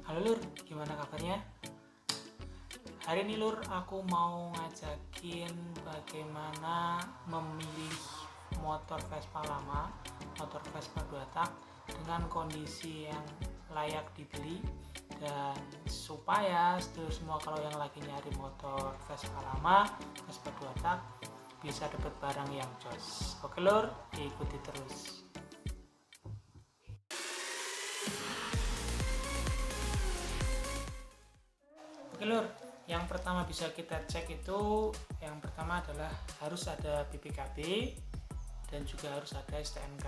Halo Lur, gimana kabarnya? Hari ini Lur, aku mau ngajakin bagaimana memilih motor Vespa lama, motor Vespa 2 tak dengan kondisi yang layak dibeli, dan supaya semua kalau yang lagi nyari motor Vespa lama, Vespa 2 tak bisa dapat barang yang jos. Oke Lur, ikuti terus. Oke Lur, yang pertama bisa kita cek itu yang pertama adalah harus ada BPKB dan juga harus ada STNK.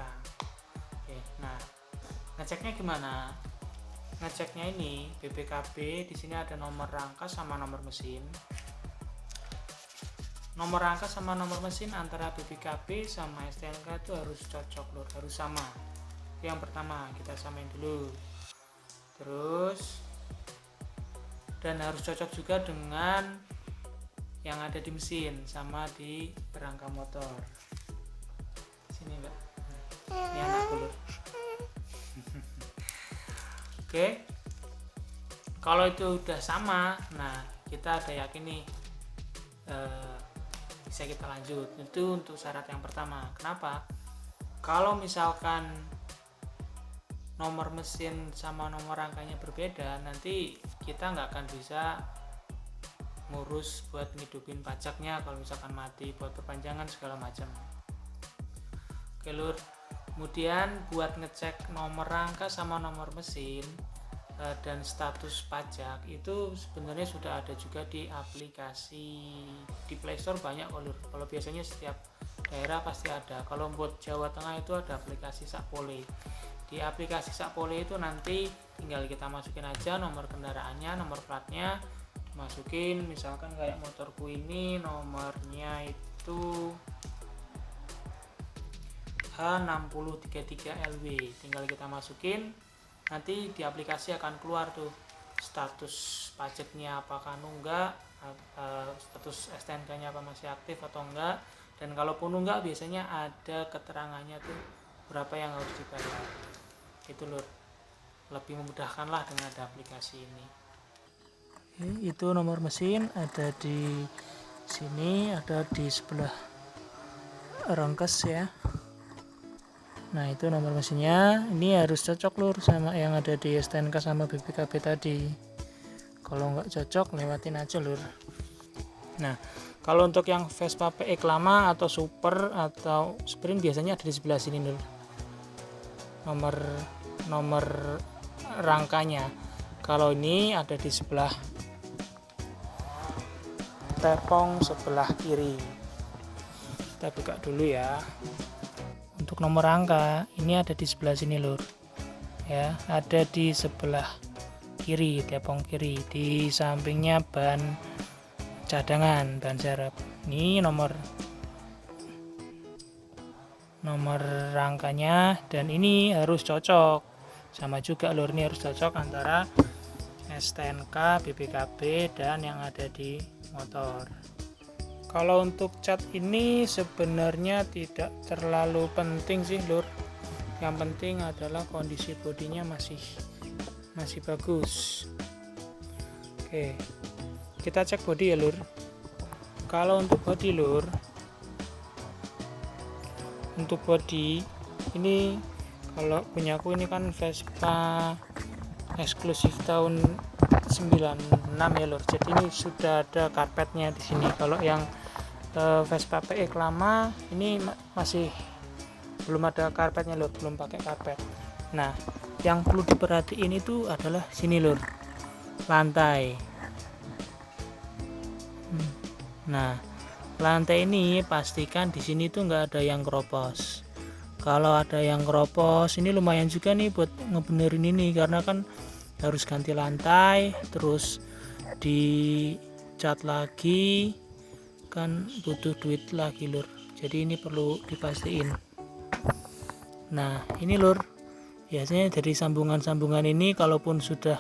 Oke, nah ngeceknya gimana? Ngeceknya ini BPKB di sini ada nomor rangka sama nomor mesin. Nomor rangka sama nomor mesin antara BPKB sama STNK itu harus cocok Lur, harus sama. Yang pertama kita samain dulu. Terus dan harus cocok juga dengan yang ada di mesin sama di rangka motor. Sini enggak? Ini anak Lur. Oke. Kalau itu udah sama, nah kita ada yakin nih bisa kita lanjut. Itu untuk syarat yang pertama. Kenapa? Kalau misalkan nomor mesin sama nomor rangkanya berbeda, nanti kita nggak akan bisa ngurus buat ngidupin pajaknya kalau misalkan mati, buat perpanjangan segala macam. Oke Lur, kemudian buat ngecek nomor rangka sama nomor mesin dan status pajak itu sebenarnya sudah ada juga di aplikasi di Play Store, banyak kok Lur. Kalau biasanya setiap daerah pasti ada. Kalau buat Jawa Tengah itu ada aplikasi Sakpole. Di aplikasi Sakpole itu nanti tinggal kita masukin aja nomor kendaraannya, nomor platnya, masukin misalkan kayak motorku ini nomornya itu H6033LW, tinggal kita masukin, nanti di aplikasi akan keluar tuh status pajaknya apakah nunggak, status STNK-nya apa masih aktif atau enggak, dan kalaupun nunggak biasanya ada keterangannya tuh berapa yang harus dibayar. Itu Lur, lebih memudahkan lah dengan ada aplikasi ini. Itu nomor mesin ada di sini, ada di sebelah rangkes ya. Nah itu nomor mesinnya, ini harus cocok Lur sama yang ada di STNK sama BPKB tadi. Kalau nggak cocok lewatin aja Lur. Nah kalau untuk yang Vespa PX lama atau Super atau Sprint biasanya ada di sebelah sini Lur, nomor rangkanya. Kalau ini ada di sebelah tepong sebelah kiri. Kita buka dulu ya. Untuk nomor rangka ini ada di sebelah sini Lur ya, ada di sebelah kiri, tepong kiri, di sampingnya ban cadangan, ban serep. Ini nomor rangkanya, dan ini harus cocok sama juga Lur, ini harus cocok antara STNK, BPKB dan yang ada di motor. Kalau untuk cat ini sebenarnya tidak terlalu penting sih Lur, yang penting adalah kondisi bodinya masih bagus. Oke, kita cek bodi ya Lur. Kalau untuk bodi Lur, untuk bodi ini kalau punyaku ini kan Vespa eksklusif tahun 96 ya Lur, jadi ini sudah ada karpetnya di sini. Kalau yang Vespa PX lama ini masih belum ada karpetnya Lur, belum pakai karpet. Nah yang perlu diperhatiin itu adalah sini Lur, lantai. Nah lantai ini pastikan di sini tuh nggak ada yang keropos. Kalau ada yang keropos ini lumayan juga nih buat ngebenerin ini, karena kan harus ganti lantai terus dicat lagi kan, butuh duit lagi Lur, jadi ini perlu dipastiin. Nah ini Lur, biasanya dari sambungan-sambungan ini kalaupun sudah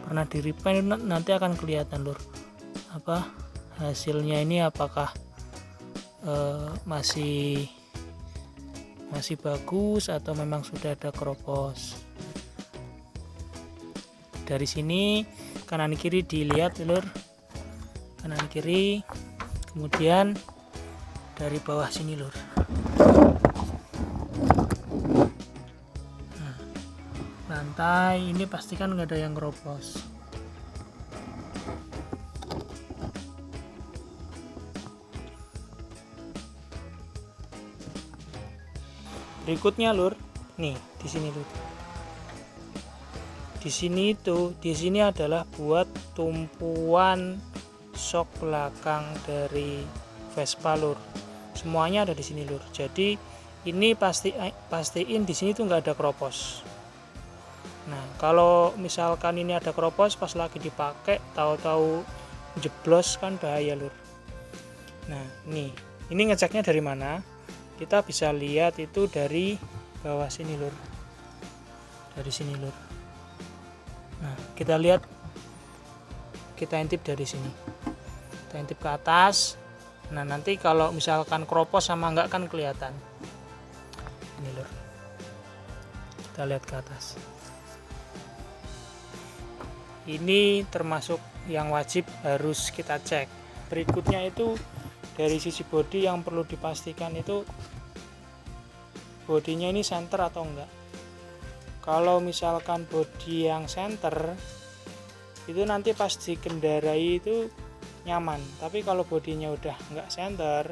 pernah di repaint nanti akan kelihatan Lur apa hasilnya ini, apakah masih bagus atau memang sudah ada keropos. dari sini kanan kiri dilihat lur, kanan kiri, kemudian dari bawah sini lur. Nah, lantai ini pastikan nggak ada yang keropos. Berikutnya lur, nih di sini lur. Di sini adalah buat tumpuan sok belakang dari Vespa lur. Semuanya ada di sini lur. Jadi ini pastiin di sini tuh nggak ada keropos. Nah, kalau misalkan ini ada keropos pas lagi dipakai tahu-tahu jeblos kan bahaya lur. Nah, ini ngeceknya dari mana? Kita bisa lihat itu dari bawah sini lur, dari sini lur. Nah, kita lihat, kita intip dari sini, kita intip ke atas. Nah, nanti kalau misalkan keropos sama enggak kan kelihatan. Ini lur, kita lihat ke atas. Ini termasuk yang wajib harus kita cek. Berikutnya itu dari sisi bodi yang perlu dipastikan itu bodinya ini center atau enggak. Kalau misalkan bodi yang center itu nanti pas dikendarai itu nyaman, tapi kalau bodinya udah enggak center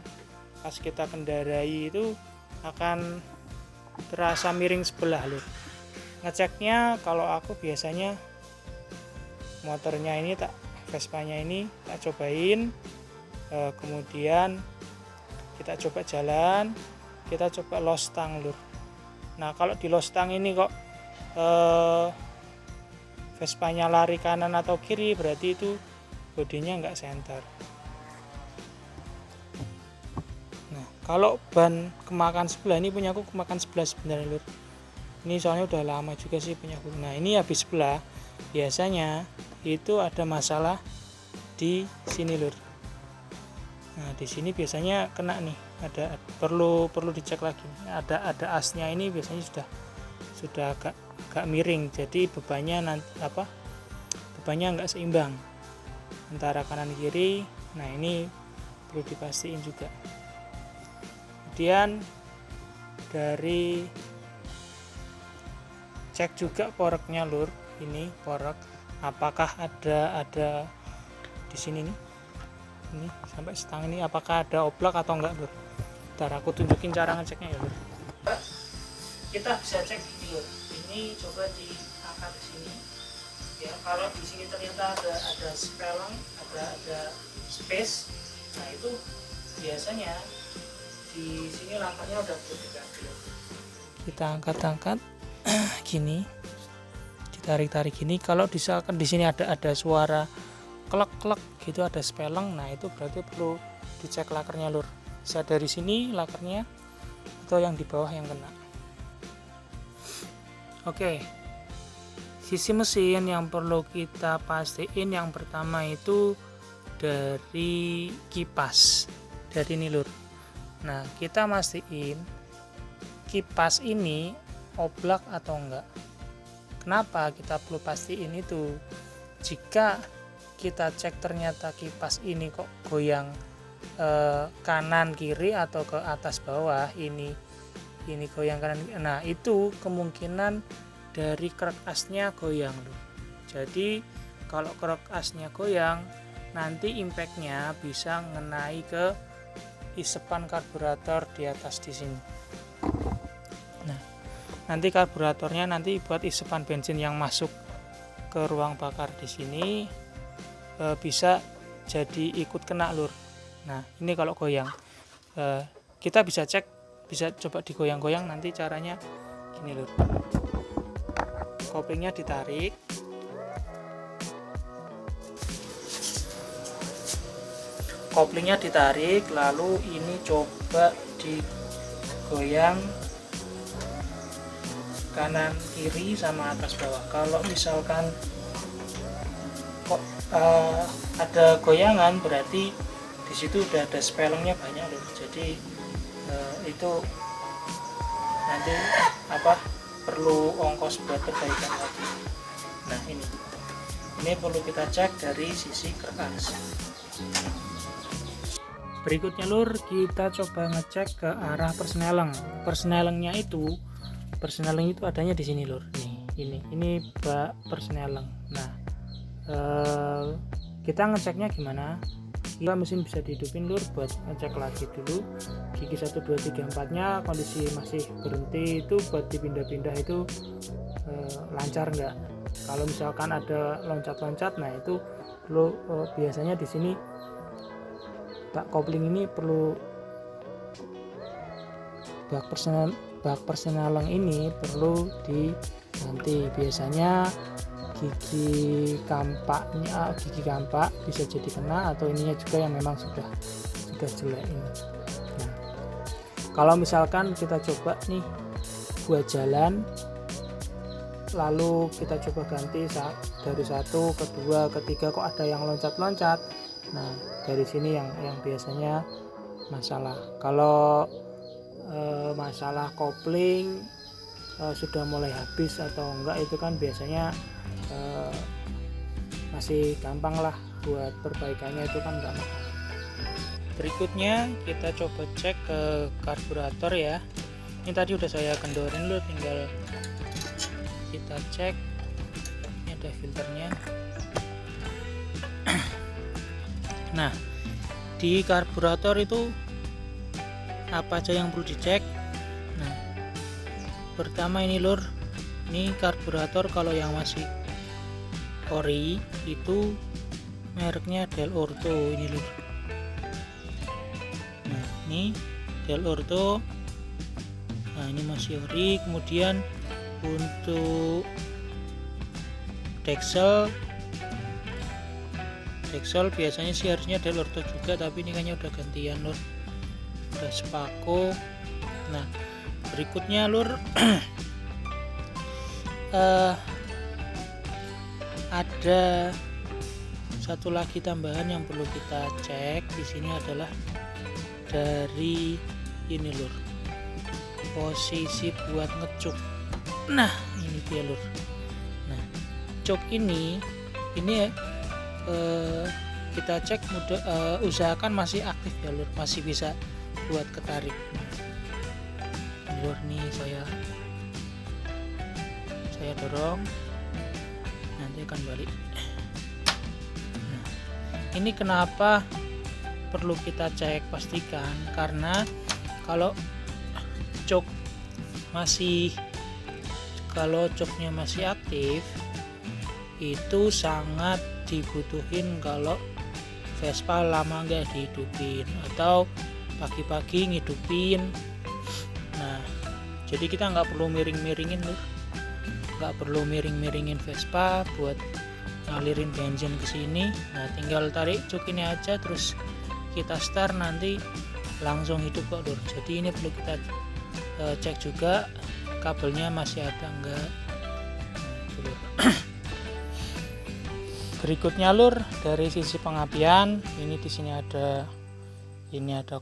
pas kita kendarai itu akan terasa miring sebelah lur. Ngeceknya kalau aku biasanya motornya ini Vespanya ini tak cobain, kemudian kita coba jalan, kita coba los stang lur. Nah, kalau di los stang ini kok Vespanya lari kanan atau kiri, berarti itu bodinya enggak center. Nah, kalau ban kemakan sebelah, ini punyaku kemakan sebelah sebenarnya lur. Ini soalnya udah lama juga sih punyaku. Nah, ini habis sebelah biasanya itu ada masalah di sini lur. Nah, di sini biasanya kena nih, ada perlu dicek lagi. Ada asnya ini biasanya sudah agak miring, jadi bebannya enggak seimbang antara kanan kiri. Nah, ini perlu dipastiin juga. Kemudian dari cek juga poreknya lur. Ini porek apakah ada di sini nih, ini sampai setang ini apakah ada oblak atau enggak lur. Ntar aku tunjukin cara ngeceknya ya lur. Kita bisa cek ini lur. Ini coba diangkat ke sini ya. Kalau di sini ternyata ada speleng, ada space, nah itu biasanya di sini langkahnya udah berganti. Kita angkat gini, ditarik gini. Kalau misalkan di sini ada suara klek gitu, ada speleng, nah itu berarti perlu dicek lakernya lur. Bisa dari sini lakernya atau yang di bawah yang kena. Oke, sisi mesin yang perlu kita pastiin yang pertama itu dari kipas, dari ini lur. Nah, kita mastiin kipas ini oblak atau enggak. Kenapa kita perlu pastiin itu? Jika kita cek ternyata kipas ini kok goyang kanan kiri atau ke atas bawah, ini goyang kanan, nah itu kemungkinan dari krek asnya goyang loh. Jadi kalau krek asnya goyang, nanti impactnya bisa ngenai ke isepan karburator di atas di sini. Nah, nanti karburatornya nanti buat isepan bensin yang masuk ke ruang bakar di sini bisa jadi ikut kena lur. Nah, ini kalau goyang kita bisa cek, bisa coba digoyang-goyang. Nanti caranya gini lur, koplingnya ditarik, lalu ini coba digoyang kanan kiri sama atas bawah. Kalau misalkan kok ada goyangan, berarti di situ udah ada spelengnya banyak loh. Jadi itu nanti perlu ongkos buat perbaikan lagi. Nah, ini Ini perlu kita cek dari sisi keras. Berikutnya lur, kita coba ngecek ke arah persneleng. Persnelengnya itu adanya di sini lur. Ini bak persneleng. Nah, kita ngeceknya gimana? Kita mesin bisa dihidupin lur, buat ngecek lagi dulu gigi 1, 2, 3, 4 nya kondisi masih berhenti, itu buat dipindah-pindah itu lancar enggak. Kalau misalkan ada loncat-loncat, nah itu perlu biasanya di sini bak kopling ini perlu bak persneleng ini perlu diganti. Biasanya gigi kampak bisa jadi kena, atau ininya juga yang memang sudah jelek ini. Nah, kalau misalkan kita coba nih buat jalan, lalu kita coba ganti dari 1 ke 2 ke 3 kok ada yang loncat-loncat. Nah, dari sini yang biasanya masalah. Kalau masalah kopling sudah mulai habis atau enggak, itu kan biasanya masih gampang lah buat perbaikannya, itu kan enggak mahal. Berikutnya kita coba cek ke karburator ya. Ini tadi udah saya kendorin loh, tinggal kita cek. Ini ada filternya. Nah, di karburator itu apa aja yang perlu dicek? Nah, pertama ini lur, ini karburator kalau yang masih ori itu mereknya Del Orto ini lur. Nah, ini Del Orto. Nah, ini masih ori. Kemudian untuk Dexel biasanya sih harusnya Del Orto juga, tapi ini kayaknya udah gantian lur, udah Spaco. Nah, berikutnya lur ada satu lagi tambahan yang perlu kita cek di sini adalah dari ini lur, posisi buat ngecuk. Nah, ini dia lur. Nah, cuk ini kita cek usahakan masih aktif ya lur, masih bisa buat ketarik. Nah, lur nih saya dorong, nanti akan balik. Nah, ini kenapa perlu kita cek pastikan, karena kalau coknya masih aktif, itu sangat dibutuhin kalau Vespa lama nggak dihidupin atau pagi-pagi ngidupin. Nah, jadi kita nggak perlu miring-miringin lur, nggak perlu miring-miringin Vespa buat ngalirin bensin ke sini. Nah, tinggal tarik cuk ini aja, terus kita start, nanti langsung hidup kok lur. Jadi ini perlu kita cek juga kabelnya masih ada enggak. Nah, berikutnya lur, dari sisi pengapian, ini di sini ada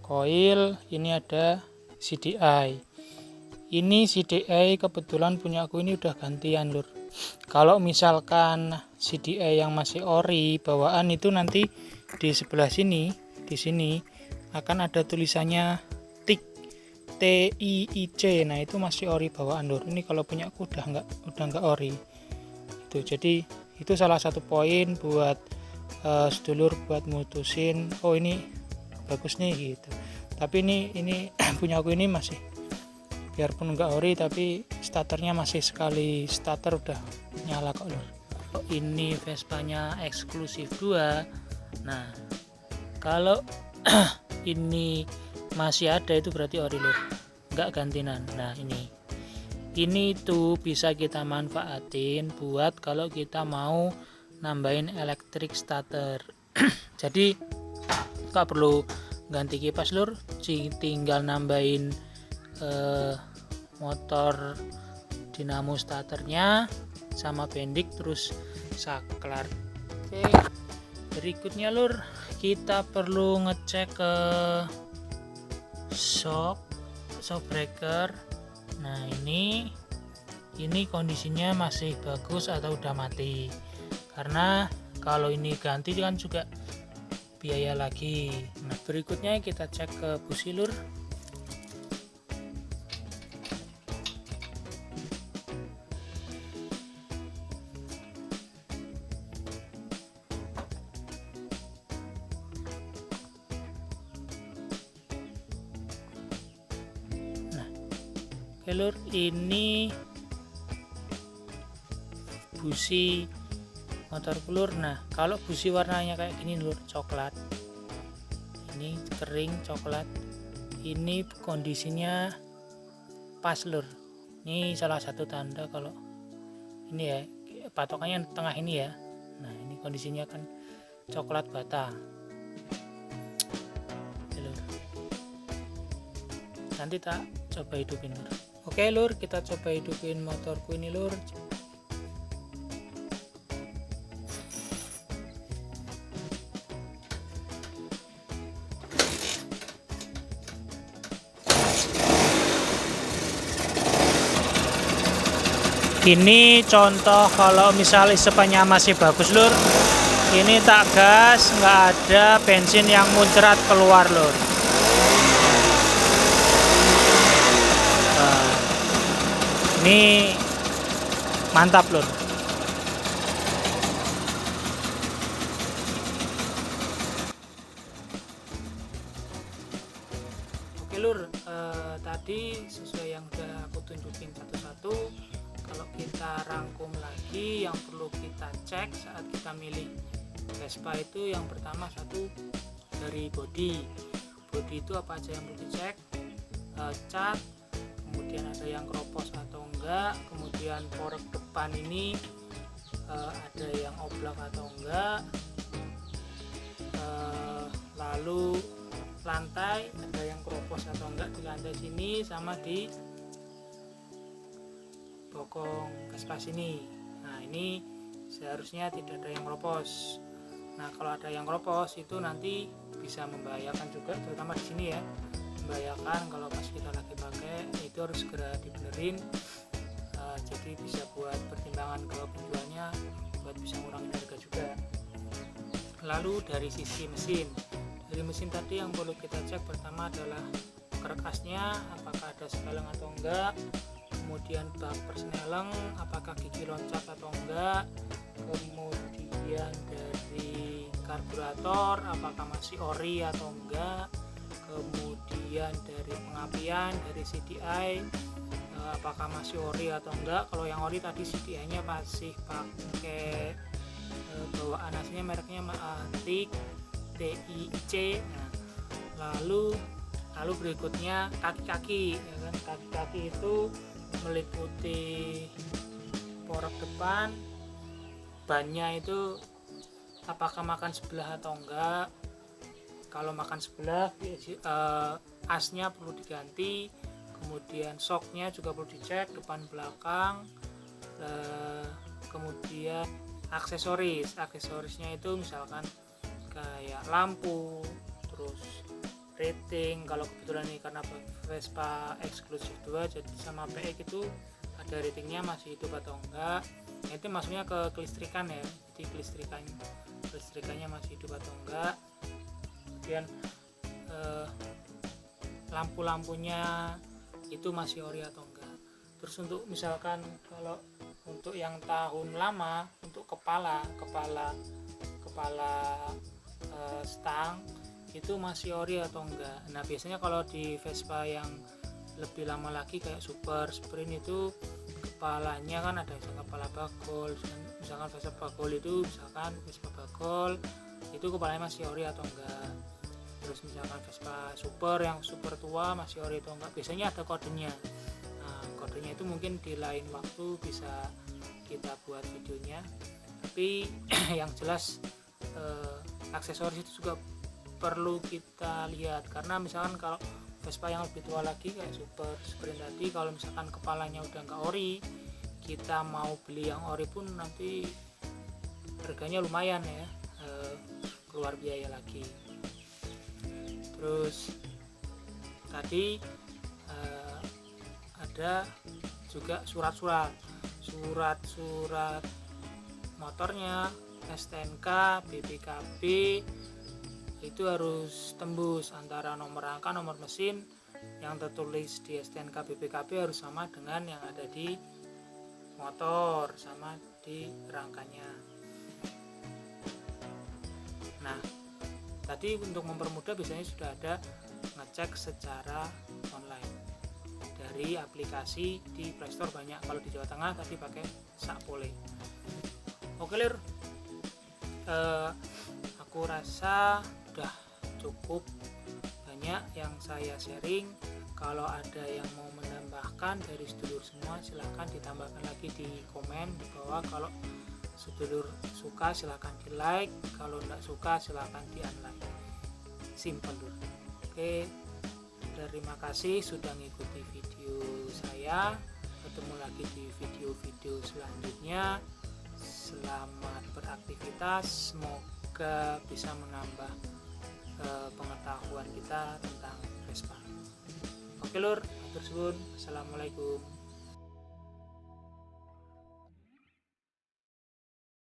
coil, ini ada CDI. Ini CDI kebetulan punya aku ini udah gantian lur. Kalau misalkan CDI yang masih ori bawaan, itu nanti di sebelah sini, di sini akan ada tulisannya TIIC. Nah, itu masih ori bawaan lur. Ini kalau punya aku udah nggak ori. Itu jadi itu salah satu poin buat sedulur buat mutusin, oh ini bagus nih gitu. Tapi ini punya aku ini masih, biarpun enggak ori tapi starternya masih sekali starter udah nyala kok lur. Ini Vespanya eksklusif 2. Nah, kalau ini masih ada itu berarti ori lur, enggak gantinan. Nah, ini tuh bisa kita manfaatin buat kalau kita mau nambahin elektrik starter. Jadi nggak perlu ganti kipas lur, tinggal nambahin motor dinamo starternya sama bendik terus saklar. Oke, berikutnya lur, kita perlu ngecek ke shock breaker. Nah, ini kondisinya masih bagus atau udah mati. karena kalau ini ganti kan juga biaya lagi. Nah, berikutnya kita cek ke busi lur. Oke lur, ini busi motor lur. Nah, kalau busi warnanya kayak gini lur, coklat, ini kering coklat, ini kondisinya pas lur. Ini salah satu tanda kalau ini ya, patokannya tengah ini ya. Nah, ini kondisinya kan coklat bata. Oke, lur. Nanti tak coba hidupin lur. Oke lur, kita coba hidupin motorku ini lur. Ini contoh kalau misal isepannya masih bagus lur. Ini tak gas, nggak ada bensin yang muncrat keluar lur. Ini mantap lur. Oke lur, tadi sesuai yang udah aku tunjukin satu-satu. Kalau kita rangkum lagi, yang perlu kita cek saat kita milih Vespa itu yang pertama satu dari bodi itu apa aja yang perlu dicek, cat, kemudian ada yang keropos atau enggak, kemudian fork depan ini ada yang oblak atau enggak, lalu lantai ada yang keropos atau enggak di lantai sini sama di bokong Vespa sini. Nah, ini seharusnya tidak ada yang keropos. Nah, kalau ada yang keropos itu nanti bisa membahayakan juga, terutama di sini ya, membahayakan kalau pas kita lagi pakai, itu harus segera dibenerin. Jadi bisa buat pertimbangan ke penjualnya, buat bisa ngurangin harga juga. Lalu dari sisi mesin, tadi yang perlu kita cek pertama adalah kerek asnya, apakah ada speleng atau enggak, kemudian bak persneleng apakah gigi loncat atau enggak, kemudian dari karburator apakah masih ori atau enggak, kemudian dari pengapian dari CDI apakah masih ori atau enggak. Kalau yang ori tadi CDI nya masih pakai bawaan aslinya mereknya Matic TIC. Nah, lalu berikutnya kaki-kaki ya kan. Kaki-kaki itu meliputi fork depan, bannya itu apakah makan sebelah atau enggak. Kalau makan sebelah asnya perlu diganti, kemudian shocknya juga perlu dicek depan belakang, kemudian aksesorisnya itu misalkan kayak lampu, terus rating. Kalau kebetulan ini karena Vespa eksklusif 2 jadi sama PX itu ada ratingnya masih hidup atau enggak. Nah, itu maksudnya ke kelistrikan ya, jadi kelistrikannya masih hidup atau enggak. Kemudian lampu-lampunya itu masih ori atau enggak. Terus untuk misalkan kalau untuk yang tahun lama, untuk kepala stang itu masih ori atau enggak. Nah, biasanya kalau di Vespa yang lebih lama lagi kayak Super Sprint itu kepalanya kan ada misalkan kepala bagol, misalkan Vespa bagol itu misalkan Vespa bagol itu kepalanya masih ori atau enggak. Terus misalkan Vespa Super yang super tua masih ori atau enggak, biasanya ada kodenya. Nah, kodenya itu mungkin di lain waktu bisa kita buat videonya, tapi yang jelas aksesoris itu juga perlu kita lihat, karena misalkan kalau Vespa yang lebih tua lagi kayak Super Sprint tadi, kalau misalkan kepalanya udah nggak ori, kita mau beli yang ori pun nanti harganya lumayan ya, keluar biaya lagi. Terus tadi ada juga surat motornya, STNK, BPKB itu harus tembus antara nomor rangka, nomor mesin yang tertulis di STNK BPKB harus sama dengan yang ada di motor sama di rangkanya. Nah, tadi untuk mempermudah biasanya sudah ada ngecek secara online dari aplikasi di Playstore banyak. Kalau di Jawa Tengah tadi pakai Sakpole. Oke Lur, aku rasa udah cukup banyak yang saya sharing. Kalau ada yang mau menambahkan dari sedulur semua silahkan ditambahkan lagi di komen di bawah. Kalau sedulur suka silahkan di like, kalau tidak suka silahkan di unlike. Simple Lur. Oke, terima kasih sudah mengikuti video saya. Ketemu lagi di video-video selanjutnya. Selamat beraktivitas, semoga bisa menambah pengetahuan kita tentang Vespa. Oke Lur, hatur suwun. Assalamualaikum.